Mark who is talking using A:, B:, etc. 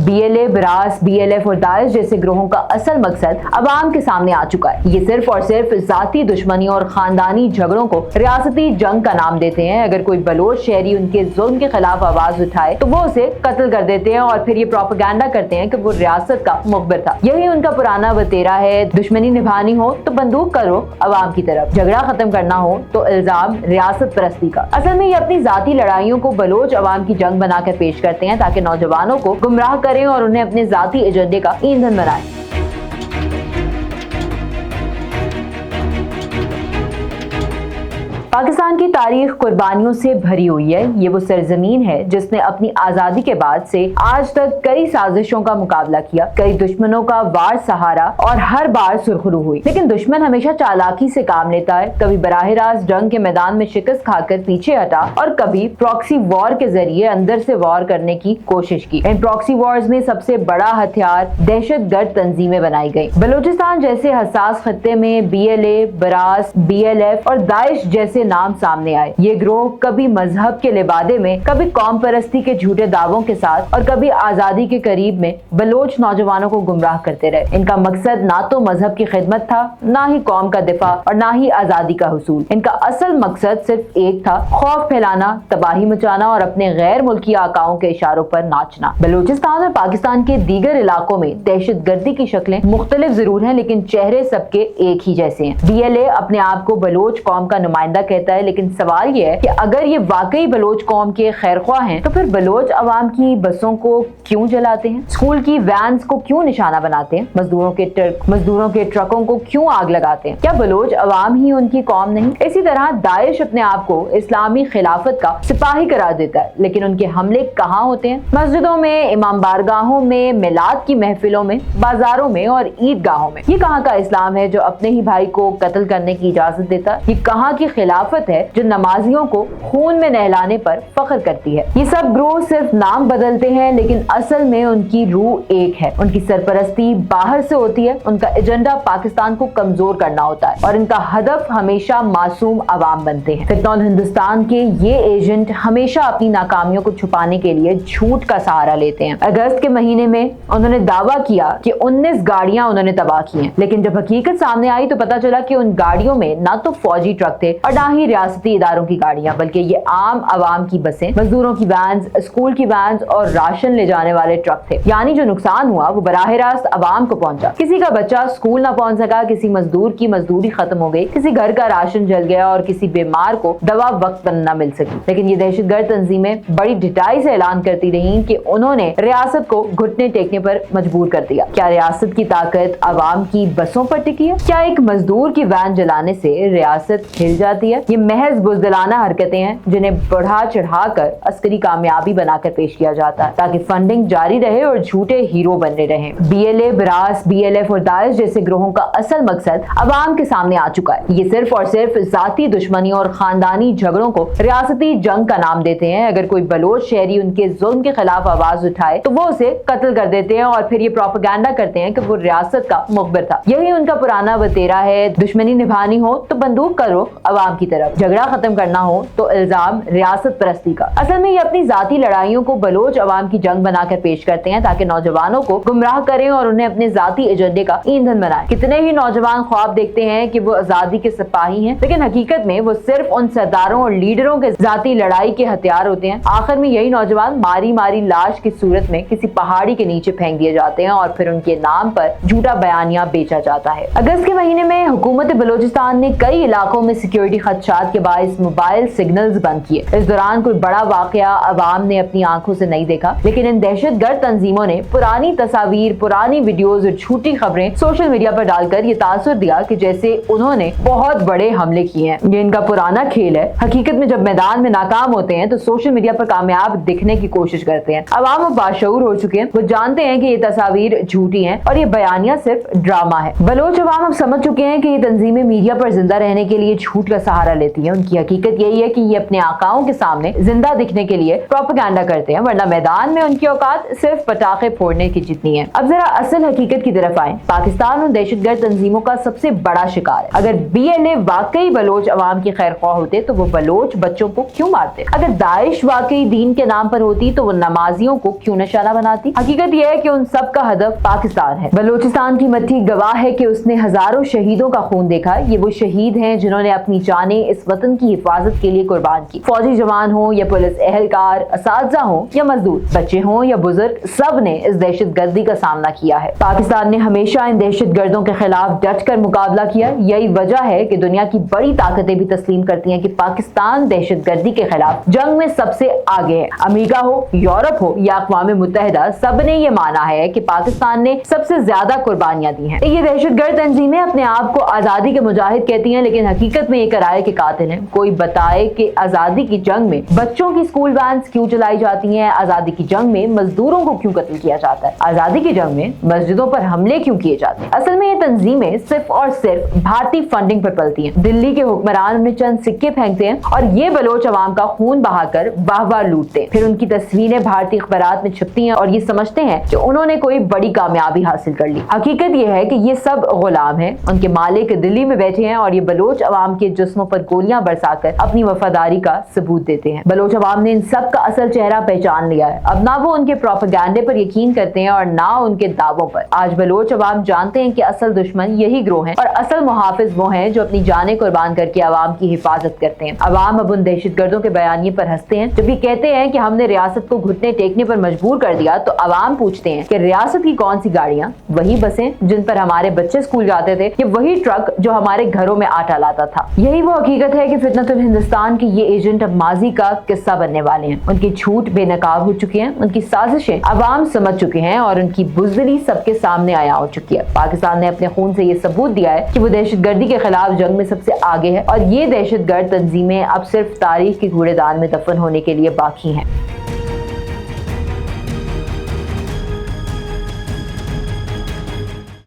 A: BLA, BRAS, BLF और Daesh जैसे ग्रोहों का असल मकसद अवाम के सामने आ चुका है। ये सिर्फ और सिर्फ जाती दुश्मनी और खानदानी झगड़ों को रियासती जंग का नाम देते हैं। अगर कोई बलोच शहरी उनके जुल्म के खिलाफ आवाज उठाए तो वो उसे कत्ल कर देते हैं और फिर ये प्रोपेगेंडा करते हैं कि वो रियासत का मुखबिर था। यही उनका पुराना वतेरा है। दुश्मनी निभानी हो तो बंदूक करो अवाम की तरफ, झगड़ा खत्म करना हो तो इल्जाम रियासत परस्ती का। असल में ये अपनी जाती लड़ाइयों को बलोच अवाम की जंग बनाकर पेश करते हैं ताकि नौजवानों को गुमराह करें और उन्हें अपने जाती एजेंडे का ईंधन बनाएं। पाकिस्तान की तारीख कुर्बानियों से भरी हुई है। ये वो सरजमीन है जिसने अपनी आजादी के बाद से आज तक कई साजिशों का मुकाबला किया, कई दुश्मनों का वार सहारा और हर बार सुरखरू हुई। लेकिन दुश्मन हमेशा चालाकी से काम लेता है। कभी बराह रास्त जंग के मैदान में शिकस्त खाकर पीछे हटा और कभी प्रॉक्सी वॉर के जरिए अंदर से वॉर करने की कोशिश की। इन प्रॉक्सी वॉर्स में सबसे बड़ा हथियार दहशतगर्द तंजीमें बनाई गई। बलूचिस्तान जैसे हसास खत्ते में BLA, BRAS, BLF और दाइश जैसे नाम सामने आए। ये ग्रोह कभी मजहब के लिबादे में, कभी कौम परस्ती के झूठे दावों के साथ और कभी आजादी के करीब में बलोच नौजवानों को गुमराह करते रहे। इनका मकसद ना तो मजहब की खिदमत था, ना ही कौम का दिफा और ना ही आजादी का हुसूल। इनका असल मकसद सिर्फ एक था, खौफ फैलाना, तबाही मचाना और अपने गैर मुल्की आकाओं के इशारों पर नाचना। बलूचिस्तान और पाकिस्तान के दीगर इलाकों में दहशत गर्दी की शक्लें मुख्तलिफ जरूर हैं, लेकिन चेहरे सबके एक ही जैसे हैं। BLA अपने आप को बलोच कौम का नुमाइंदा कहता है, लेकिन सवाल ये है कि अगर ये वाकई बलोच कौम के खैरख्वाह हैं तो फिर बलोच अवाम की बसों को क्यों जलाते हैं, स्कूल की वैन्स को क्यों निशाना बनाते हैं, मजदूरों के ट्रकों को क्यों आग लगाते हैं? क्या बलोच अवाम ही उनकी कौम नहीं? इसी तरह दाइश अपने आप को इस्लामी खिलाफत का सिपाही करार देता है, लेकिन उनके हमले कहाँ होते हैं? मस्जिदों में, इमाम बारगाहों में, मिलाद की महफिलों में, बाजारों में और ईदगाहों में। ये कहाँ का इस्लाम है जो अपने ही भाई को कत्ल करने की इजाजत देता है? ये कहाँ की खिलाफत है जो नमाजियों को खून में नहलाने पर फख्र करती है? ये सब ग्रोह सिर्फ नाम बदलते हैं, लेकिन असल में उनकी रूह एक है। उनकी सरपरस्ती बाहर से होती है, उनका एजेंडा पाकिस्तान को कमजोर करना होता है और इनका हदफ हमेशा मासूम अवाम बनते हैं। फितनौल हिंदुस्तान के ये एजेंट हमेशा अपनी नाकामियों को छुपाने के लिए झूठ का सहारा लेते हैं। अगस्त के महीने में उन्होंने दावा किया कि 19 गाड़ियां उन्होंने तबाह की हैं, लेकिन जब हकीकत सामने आई तो पता चला कि उन गाड़ियों में ना तो फौजी ट्रक थे और ना ही रियासती इदारों की गाड़ियां, बल्कि ये आम आवाम की बसें, मजदूरों की वैन्स, स्कूल की वैन्स और राशन ले जाने वाले ट्रक थे। यानी जो नुकसान हुआ वो बराह रास्त अवाम को पहुंचा। किसी का बच्चा स्कूल ना पहुंच सका, किसी मजदूर की मजदूरी खत्म हो गई, किसी घर का राशन जल गया और किसी बीमार को दवा वक्त पर न मिल सकी। लेकिन ये दहशतगर्द तंजीमें बड़ी ढिठाई से ऐलान करती रही कि उन्होंने रियासत को घुटने टेकने पर मजबूर कर दिया। क्या रियासत की ताकत अवाम की बसों पर टिकी है? क्या एक मजदूर की वैन जलाने से रियासत हिल जाती है? ये महज बुज़दिलाना हरकतें हैं जिन्हें बढ़ा चढ़ाकर अस्करी कामयाबी बनाकर पेश किया जाता है ताकि फंडिंग जारी रहे और झूठे हीरो बनने रहे। BLA, BRAS, BLF और दाइश जैसे ग्रोहों का असल मकसद अवाम के सामने आ चुका है। ये सिर्फ और सिर्फ जाती दुश्मनी और खानदानी झगड़ों को रियासती जंग का नाम देते हैं। अगर कोई बलोच शहरी उनके जुल्म के खिलाफ आवाज उठाए तो वो उसे कत्ल कर देते हैं और फिर ये प्रोपेगेंडा करते हैं कि वो रियासत का मुखबिर था। यही उनका पुराना वतेरा है। दुश्मनी निभानी हो तो बंदूक करो अवाम की तरफ, झगड़ा खत्म करना हो तो इल्जाम रियासत परस्ती का। असल में ये अपनी जाती लड़ाइयों को बलोच अवाम की जंग बनाकर पेश करते हैं ताकि नौजवानों को गुमराह करें और उन्हें अपने जाती एजेंडे का ईंधन बनाएं। कितने ही नौजवान ख्वाब देखते हैं कि वो आजादी के सिपाही हैं, लेकिन हकीकत में वो सिर्फ उन सरदारों और लीडरों के जाती लड़ाई के हथियार होते हैं। आखिर में यही नौजवान मारी मारी लाश की सूरत में किसी पहाड़ी के नीचे फेंक दिए जाते हैं और फिर उनके नाम पर झूठा बयानिया बेचा जाता है। अगस्त के महीने में हुकूमत बलूचिस्तान ने कई इलाकों में सिक्योरिटी खदशात के बायस मोबाइल सिग्नल्स बंद किए। इस दौरान कोई बड़ा वाकया अवाम ने अपनी आंखों से नहीं देखा, लेकिन इन दहशतगर्द तंजीमों ने पुरानी तस्वीर, पुरानी वीडियोस और झूठी खबरें सोशल मीडिया पर डालकर ये तासुर दिया कि जैसे उन्होंने बहुत बड़े हमले किए हैं। ये इनका पुराना खेल है। हकीकत में जब मैदान में नाकाम होते हैं तो सोशल मीडिया पर कामयाब दिखने की कोशिश करते हैं। अवाम अब बाशऊर हो चुके हैं, वो जानते हैं कि ये तस्वीर झूठी हैं और ये बयानिया सिर्फ ड्रामा है। बलोच अवाम अब समझ चुके हैं कि ये तंजीमें मीडिया पर जिंदा रहने के लिए झूठ का सहारा सहारा लेती हैं। उनकी हकीकत यही है कि ये अपने आकाओं के सामने जिंदा दिखने के लिए प्रोपेगेंडा करते हैं, वरना मैदान में उनकी औकात सिर्फ पटाखे फोड़ने की जितनी है। अब जरा असल हकीकत की तरफ आए। पाकिस्तान उन दहशतगर्द तंजीमों का सबसे बड़ा शिकार है। अगर BLA वाकई बलोच अवाम की खैर ख्वाह होते तो वो बलोच बच्चों को क्यों मारते? अगर दाइश वाकई दीन के नाम पर होती तो वो नमाजियों को क्यों निशाना बनाती? हकीकत यह है कि उन सब का हदफ पाकिस्तान है। बलोचिस्तान की मट्टी गवाह है कि उसने हजारों शहीदों का खून देखा। ये वो शहीद हैं जिन्होंने अपनी जानें इस वतन की हिफाजत के लिए कुर्बान की। फौजी जवान हो या पुलिस एहलकार, असातिज़ा हो या मजदूर, बच्चे हो या बुजुर्ग, सब ने इस दहशत गर्दी का सामना किया है। पाकिस्तान ने हमेशा इन दहशत गर्दों के खिलाफ डट कर मुकाबला किया। यही वजह है कि दुनिया की बड़ी ताकतें भी तस्लीम करती हैं कि पाकिस्तान दहशत गर्दी के खिलाफ जंग में सबसे आगे है। अमेरिका हो, यूरोप हो या अक़वाम मुत्तहिदा, सब ने ये माना है कि पाकिस्तान ने सबसे ज्यादा कुर्बानियां दी हैं। ये दहशत गर्द तंजीमें अपने आप को आजादी के मुजाहिद कहती हैं, लेकिन हकीकत में ये कराए के कातिल हैं। कोई बताए कि आजादी की जंग में बच्चों की स्कूल वैन क्यों चलाई जाती हैं? आजादी की जंग में मजदूरों को क्यों कत्ल किया जाता है? आजादी की जंग में मस्जिदों पर हमले क्यों किए जाते हैं? असल में ये तंजीमें सिर्फ और सिर्फ भारतीय फंडिंग पर पलती हैं। दिल्ली के हुक्मरान उन्हें चंद सिक्के फेंकते हैं और ये बलोच अवाम का खून बहाकर वाह-वाह लूटते हैं। फिर उनकी तस्वीरें भारतीय अखबारात में छपती हैं और ये समझते हैं कि उन्होंने कोई बड़ी कामयाबी हासिल कर ली। हकीकत ये है कि ये सब गुलाम हैं। उनके मालिक दिल्ली में बैठे हैं और ये बलोच अवाम के जिस्मों पर गोलियां बरसाकर अपनी वफादारी का सबूत देते हैं। बलोच अवाम ने इन सब का असल चेहरा पहचान लिया है। अब ना वो उनके प्रोपेगेंडे पर यकीन करते हैं और ना उनके दावों पर। आज बलोच अवाम जानते हैं कि असल दुश्मन यही ग्रोह हैं और असल मुहाफिज वो हैं जो अपनी जानें कुर्बान करके अवाम की हिफाजत करते हैं। अवाम अब उन दहशतगर्दों के बयानिए पर हंसते हैं। जब ये कहते हैं कि हमने रियासत को घुटने टेकने पर मजबूर कर दिया, तो अवाम पूछते हैं कि रियासत की कौन सी गाड़ियां? वही बसें जिन पर हमारे बच्चे स्कूल जाते थे, या वही ट्रक जो हमारे घरों में आटा लाता था? यही वो हकीकत है कि फितनतुल हिंदुस्तान के ये एजेंट अब माजी का किस्सा बनने वाले हैं। उनके झूठ बेनकाब हो चुके हैं, उनकी साजिशें अवाम समझ चुके हैं और उनकी बुज़दिली सबके सामने आया हो चुकी है। पाकिस्तान ने अपने खून से ये सबूत दिया है कि वो दहशतगर्दी के खिलाफ जंग में सबसे आगे है और ये दहशतगर्द तंजीमें अब सिर्फ तारीख के कूड़ेदान में दफन होने के लिए बाकी हैं।